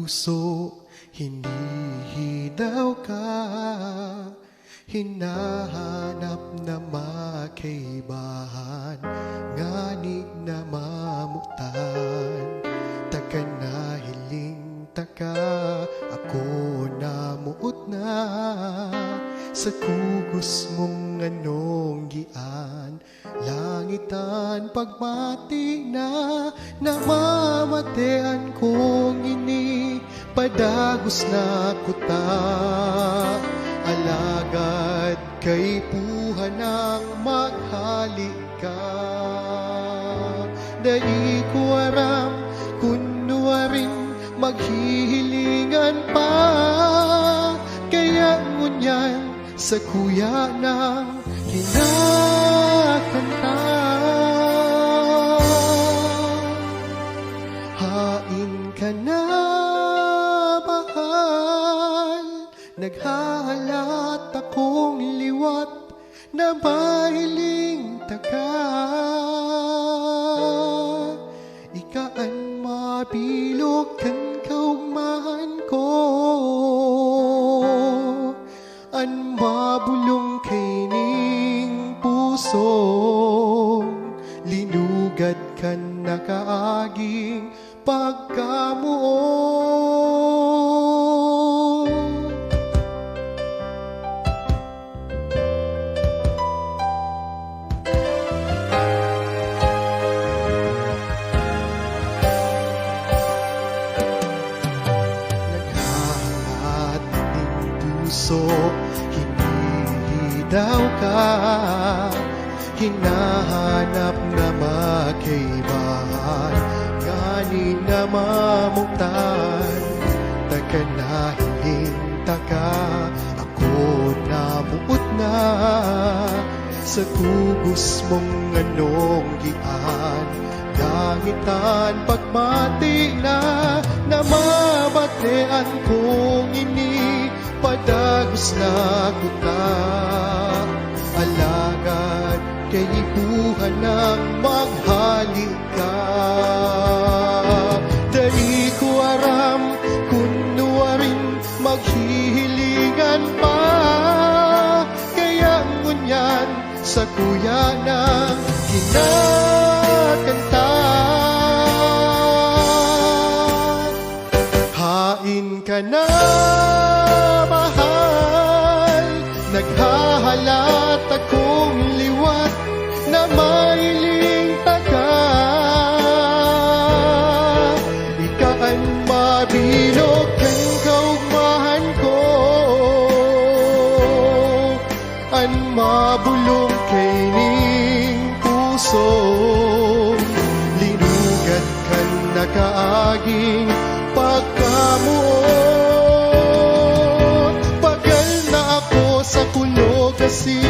puso, hinihidaw ka, hinahanap na makaibahan, ngani na mamutan, taga na hiling taka, ako na muot na, sa kugos mong anong gian, langitan pagmati na, namamatean kong ini, padagos na kuta, alagad kay puhan ang maghalik ka. Dai ko aram kunwa rin maghihilingan pa, kaya ngunyan sa kuya ng kinakanta. Hain ka na, mahal, naghahalat akong liwat na mahiling taka. Ikaan mabilog kan kaumahan ko, an mabulong kaining puso, linugad kan nakaaging pagkamuo. Naghahangat ng puso, hinihidaw ka, hinahanap na makaibahan, ngani na mamutan, taga na hiling taka, ako na muot na, sa kugos mong anong gian, langitan pagmati na, namamatean kong ini, padagos na kuta, alagad kay ipuhan ng maghalik ka. Dai ko aram kunwa rin maghihilingan pa, kaya ngunyan sa kuya ng kinakanta. Hain ka na, mahal, naghahalat akong liwat na mailing taka. Ikaan mabilog kan kaugmahan ko, an mabulong kaining puso, linugad kan nakaaging pagkamuot. Pagal na ako sa kulog kasi